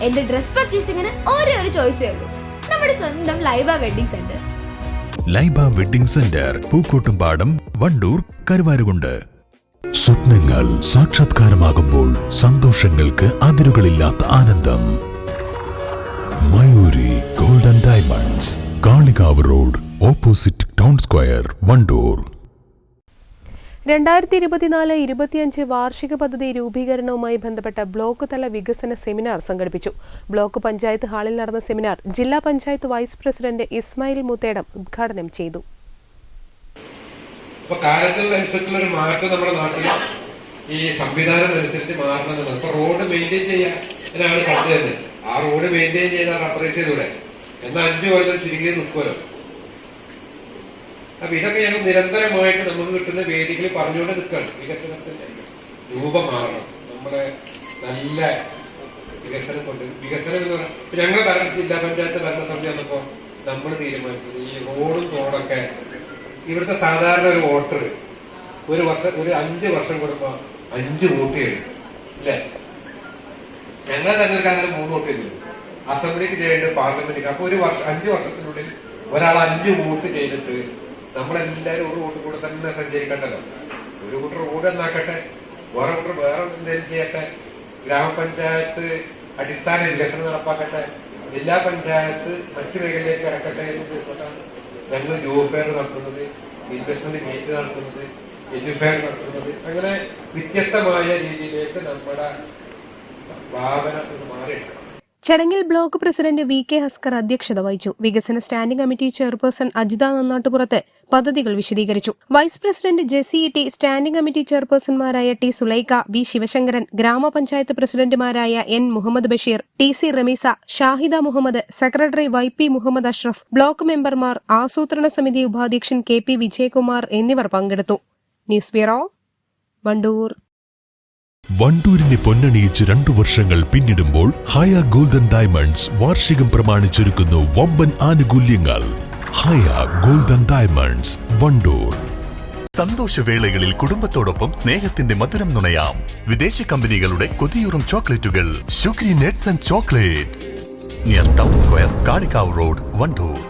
എന്റെ ഡ്രസ് പർച്ചേസിംഗിന് ഒരേ ഒരു ചോയ്സേ ഉള്ളൂ, നമ്മുടെ സ്വന്തം Laiba wedding centre. Laiba wedding centre, Pookkottumpadam, Wandoor, Karuvarakundu. സ്വപ്നങ്ങൾ സാക്ഷാത്കാരമാകുമ്പോൾ സന്തോഷങ്ങൾക്ക് അതിരുകളില്ലാത്ത ആനന്ദം. Mayuri golden diamonds, Kalikavu road, opposite town square, Wandoor. 2024-25 വാർഷിക പദ്ധതി രൂപീകരണവുമായി ബന്ധപ്പെട്ട ബ്ലോക്ക് തല വികസന സെമിനാർ സംഘടിപ്പിച്ചു. ബ്ലോക്ക് പഞ്ചായത്ത് ഹാളിൽ നടന്ന സെമിനാർ ജില്ലാ പഞ്ചായത്ത് വൈസ് പ്രസിഡന്റ് ഇസ്മായിൽ മുത്തേടം ഉദ്ഘാടനം ചെയ്തു. നമ്മുടെ നാട്ടിൽ ഈ സംവിധാനം അനുസരിച്ച് മാറണമെന്ന്. ഇപ്പൊ റോഡ് മെയിൻറ്റെയിൻ ചെയ്യാനാണ് കണ്ടത്. ആ റോഡ് മെയിൻറ്റെയിൻ ചെയ്താൽ റബ്ബറൈസ് ചെയ്തൂടെ? എന്നാൽ 5 കൊല്ലം ചുരുങ്ങി നിൽക്കുമല്ലോ. അപ്പൊ ഇതൊക്കെ ഞങ്ങൾ നിരന്തരമായിട്ട് നമുക്ക് കിട്ടുന്ന വേദികളിൽ പറഞ്ഞുകൊണ്ട് നിൽക്കുകയാണ്. വികസനത്തിന്റെ രൂപം മാറണം. നമ്മളെ നല്ല വികസനം കൊണ്ട് വികസനം എന്ന് പറഞ്ഞാൽ ഞങ്ങൾ ജില്ലാ പഞ്ചായത്ത് ഭരണസമിതി വന്നപ്പോ നമ്മൾ തീരുമാനിച്ചത് ഈ റോഡും തോടൊക്കെ ഇവിടുത്തെ സാധാരണ ഒരു വോട്ടർ ഒരു 5 വർഷം കൂടുമ്പോ 5 വോട്ട് ചെയ്യും അല്ലേ? ഞങ്ങളെ തെരഞ്ഞെടുക്കാൻ 3 വോട്ട് ചെയ്തു. അസംബ്ലിക്ക് ചെയ്യേണ്ടത് പാർലമെന്റിക്ക്. അപ്പൊ 5 വർഷത്തിനുള്ളിൽ ഒരാൾ 5 വോട്ട് ചെയ്തിട്ട് നമ്മളെല്ലാരും ഒരു വോട്ട് കൂടെ തന്നെ സഞ്ചരിക്കണ്ടല്ലോ. ഒരു കൂട്ടർ റോഡ് എന്നാക്കട്ടെ, വേറെ കൂട്ടർ വേറെ എന്തെങ്കിലും ചെയ്യട്ടെ, ഗ്രാമപഞ്ചായത്ത് അടിസ്ഥാന വികസനം നടപ്പാക്കട്ടെ, ജില്ലാ പഞ്ചായത്ത് മറ്റു മേഖലയിലേക്ക് ഇറക്കട്ടെ എന്ന് ഉദ്ദേശിച്ചിട്ടാണ് ഞങ്ങൾ ജോബ് ഫെയർ നടത്തുന്നത്, ഇൻവെസ്റ്റ്മെന്റ് മീറ്റ് നടത്തുന്നത്, എഡ്യൂഫെയർ നടത്തുന്നത്. അങ്ങനെ വ്യത്യസ്തമായ രീതിയിലേക്ക് നമ്മുടെ ഭാവന മാറിയിട്ടുണ്ട്. ചടങ്ങിൽ ബ്ലോക്ക് പ്രസിഡന്റ് വി.കെ. ഹസ്കർ അധ്യക്ഷത വഹിച്ചു. വികസന standing committee chairperson Ajitha Nannattupurath പദ്ധതികൾ വിശദീകരിച്ചു. Vice president Jessy T, standing committee ചെയർപേഴ്സൺമാരായ ടി സുലൈഖ, വി ശിവശങ്കരൻ, ഗ്രാമപഞ്ചായത്ത് പ്രസിഡന്റുമാരായ N Muhammad Basheer, T C Rameesa, Shahida Muhammad, secretary YP. Muhammad Ashraf, block മെമ്പർമാർ, ആസൂത്രണ സമിതി ഉപാധ്യക്ഷൻ കെ.പി. വിജയകുമാർ എന്നിവർ പങ്കെടുത്തു. News bureau, Wandoor. വണ്ടൂരിനെ പൊന്നണിയിച്ച് 2 വർഷങ്ങൾ പിന്നിടുമ്പോൾ ഹയ ഗോൾഡൻ ഡയമണ്ട്സ് വാർഷികം പ്രമാണിച്ചൊരുക്കുന്നു വമ്പൻ ആനുകൂല്യങ്ങൾ. Haya golden diamonds, Wandoor. സന്തോഷവേളകളിൽ കുടുംബത്തോടൊപ്പം സ്നേഹത്തിന്റെ മധുരം നുണയാം. വിദേശ കമ്പനികളുടെ കൊതിയൂറും ചോക്ലേറ്റുകൾ sugary nuts and chocolates, near town square, Kalikavu road, Wandoor.